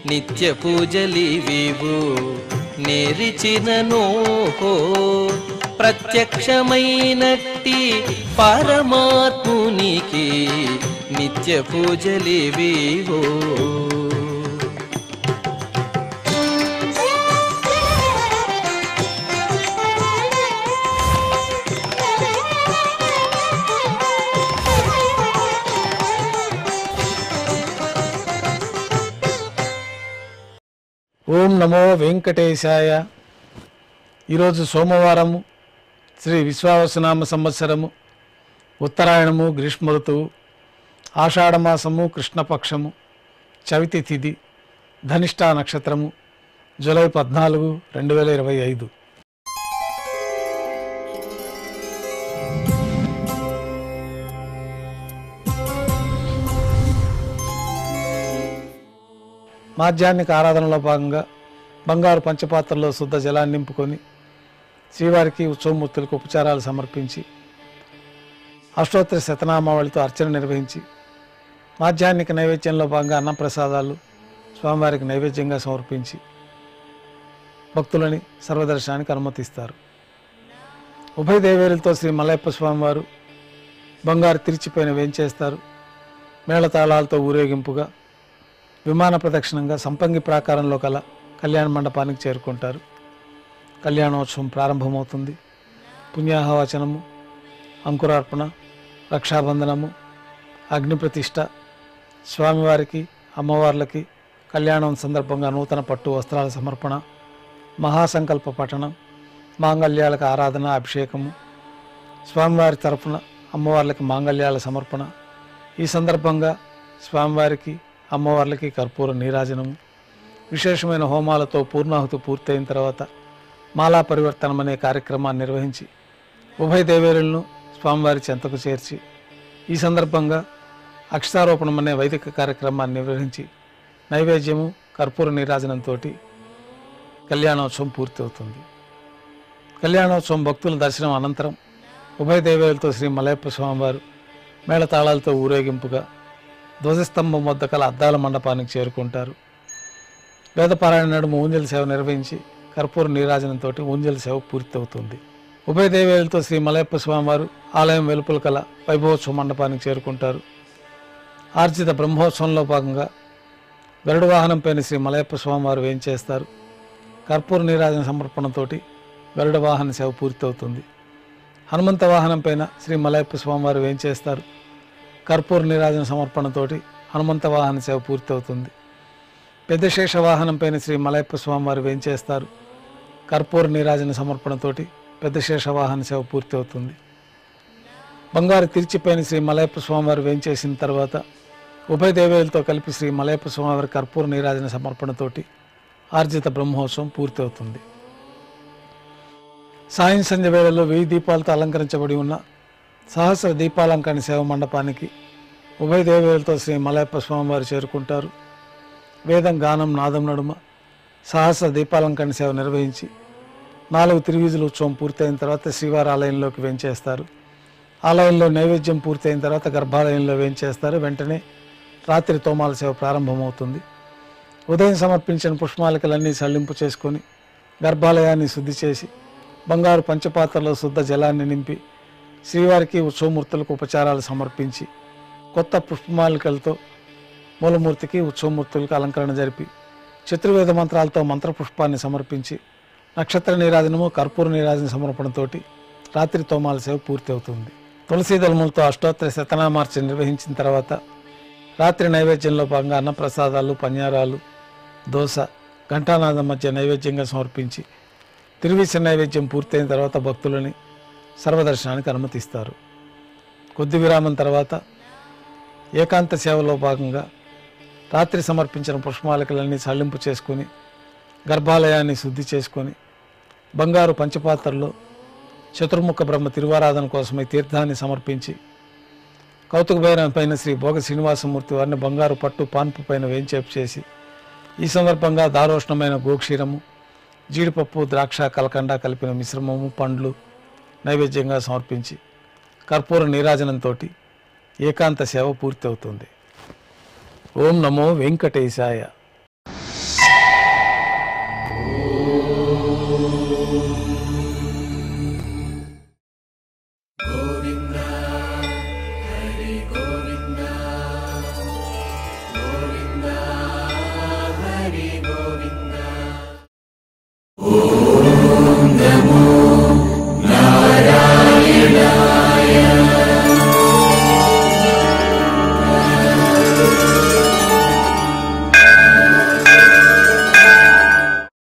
నిత్య పూజలివివు నేరిచినను ప్రత్యక్షమైనట్టి పరమాత్మునికి నిత్య పూజలివివు. ఓం నమో వెంకటేశాయ. ఈరోజు సోమవారము, శ్రీ విశ్వావసునామ సంవత్సరము, ఉత్తరాయణము, గ్రీష్మ ఋతువు, ఆషాఢమాసము, కృష్ణపక్షము, చవితి తిథి, ధనిష్టా నక్షత్రము, జూలై 14, 2025. మాధ్యాహ్నిక ఆరాధనలో భాగంగా బంగారు పంచపాత్రలో శుద్ధ జలాన్ని నింపుకొని శ్రీవారికి ఉత్సవమూర్తులకు ఉపచారాలు సమర్పించి అష్టోత్తర శతనామావళితో అర్చన నిర్వహించి మాధ్యాహ్నిక నైవేద్యంలో భాగంగా అన్నప్రసాదాలు స్వామివారికి నైవేద్యంగా సమర్పించి భక్తులని సర్వదర్శనానికి అనుమతిస్తారు. ఉభయ దేవేరులతో శ్రీ మలయప్ప స్వామివారు బంగారు తిరిచిపైన వేంచేస్తారు. మేళతాళాలతో ఊరేగింపుగా విమాన ప్రదక్షిణంగా సంపంగి ప్రాకారంలో కల కళ్యాణ మండపానికి చేరుకుంటారు. కళ్యాణోత్సవం ప్రారంభమవుతుంది. పుణ్యాహవచనము, అంకురార్పణ, రక్షాబంధనము, అగ్నిప్రతిష్ఠ, స్వామివారికి అమ్మవార్లకి కళ్యాణం సందర్భంగా నూతన పట్టు వస్త్రాల సమర్పణ, మహాసంకల్ప పఠనం, మాంగళ్యాలకు ఆరాధన, అభిషేకము, స్వామివారి తరఫున అమ్మవార్లకి మాంగళ్యాల సమర్పణ. ఈ సందర్భంగా స్వామివారికి అమ్మవార్లకి కర్పూర నీరాజనము, విశేషమైన హోమాలతో పూర్ణాహుతి పూర్తయిన తర్వాత మాలా పరివర్తనం అనే కార్యక్రమాన్ని నిర్వహించి ఉభయ దేవేరులను స్వామివారి చెంతకు చేర్చి ఈ సందర్భంగా అక్షతారోపణం అనే వైదిక కార్యక్రమాన్ని నిర్వహించి నైవేద్యము, కర్పూర నీరాజనంతో కళ్యాణోత్సవం పూర్తి అవుతుంది. కళ్యాణోత్సవం భక్తుల దర్శనం అనంతరం ఉభయ దేవేరులతో శ్రీ మలయప్ప స్వామివారు మేళతాళాలతో ఊరేగింపుగా ధ్వజస్తంభం వద్ద కల అద్దాల మండపానికి చేరుకుంటారు. వేదపారాయణ నడుమ ఊంజల సేవ నిర్వహించి కర్పూర నీరాజనంతో ఊంజల సేవ పూర్తి అవుతుంది. ఉభయ దేవేరులతో శ్రీ మలయప్ప స్వామివారు ఆలయం వెలుపల కల వైభవోత్సవ మండపానికి చేరుకుంటారు. ఆర్జిత బ్రహ్మోత్సవంలో భాగంగా గరుడ వాహనం పైన శ్రీ మలయప్ప స్వామివారు వేంచేస్తారు. కర్పూర నీరాజన సమర్పణతో గరుడ వాహన సేవ పూర్తి అవుతుంది. హనుమంత వాహనం పైన శ్రీ మలయప్ప స్వామివారు వేంచేస్తారు. కర్పూర నీరాజన సమర్పణతోటి హనుమంత వాహన సేవ పూర్తి అవుతుంది. పెద్ద శేష వాహనం పైన శ్రీ మలయప్ప స్వామివారు వేంచేస్తారు. కర్పూర నీరాజన సమర్పణతోటి పెద్ద శేష వాహన సేవ పూర్తి అవుతుంది. బంగారు తిరిచిపైన శ్రీ మలయప్ప స్వామివారు వేంచేసిన తర్వాత ఉభయ దేవేరులతో కలిపి శ్రీ మలయప్ప స్వామివారి కర్పూర నీరాజన సమర్పణతోటి ఆర్జిత బ్రహ్మోత్సవం పూర్తి అవుతుంది. సాయం సంధ్య వేళలో 1000 దీపాలతో అలంకరించబడి ఉన్న సహస్ర దీపాలంకరణ సేవ మండపానికి ఉభయ దేవేరులతో శ్రీ మలయప్ప స్వామివారు చేరుకుంటారు. వేదం, గానం, నాదం నడుమ సహస్ర దీపాలంకరణ సేవ నిర్వహించి 4 తిరువీధుల ఉత్సవం పూర్తయిన తర్వాత శ్రీవారి ఆలయంలోకి వేంచేస్తారు. ఆలయంలో నైవేద్యం పూర్తయిన తర్వాత గర్భాలయంలో వేంచేస్తారు. వెంటనే రాత్రి తోమాల సేవ ప్రారంభమవుతుంది. ఉదయం సమర్పించిన పుష్పమాలికలన్నీ సల్లింపు చేసుకొని గర్భాలయాన్ని శుద్ధి చేసి బంగారు పంచపాత్రలో శుద్ధ జలాన్ని నింపి శ్రీవారికి ఉత్సవమూర్తులకు ఉపచారాలు సమర్పించి కొత్త పుష్పమాలికలతో మూలమూర్తికి ఉత్సవమూర్తులకు అలంకరణ జరిపి చతుర్వేద మంత్రాలతో మంత్రపుష్పాన్ని సమర్పించి నక్షత్ర నీరాజనము, కర్పూర నీరాజన సమర్పణతోటి రాత్రి తోమాల సేవ పూర్తి అవుతుంది. తులసీ దళములతో అష్టోత్తర శతనామార్చన నిర్వహించిన తర్వాత రాత్రి నైవేద్యంలో భాగంగా అన్నప్రసాదాలు, పన్యారాలు, దోశ, ఘంటానాదం మధ్య నైవేద్యంగా సమర్పించి తిరువిస నైవేద్యం పూర్తయిన తర్వాత భక్తులని సర్వదర్శనానికి అనుమతిస్తారు. కొద్ది విరామం తర్వాత ఏకాంత సేవలో భాగంగా రాత్రి సమర్పించిన పుష్పమాలికలన్నీ సల్లింపు చేసుకొని గర్భాలయాన్ని శుద్ధి చేసుకొని బంగారు పంచపాత్రలో చతుర్ముఖ బ్రహ్మ తిరువారాధన కోసమై తీర్థాన్ని సమర్పించి కౌతుకభైరవ పైన శ్రీ భోగ శ్రీనివాసమూర్తి వారిని బంగారు పట్టు పాన్పు పైన వేంచేపు చేసి ఈ సందర్భంగా దారోష్ణమైన గోక్షీరము, జీడిపప్పు, ద్రాక్ష, కలకండ కలిపిన మిశ్రమము, పండ్లు నైవేద్యంగా సమర్పించి కర్పూర నీరాజనంతో ఏకాంత సేవ పూర్తి అవుతుంది. ఓం నమో వెంకటేశాయ. ఓం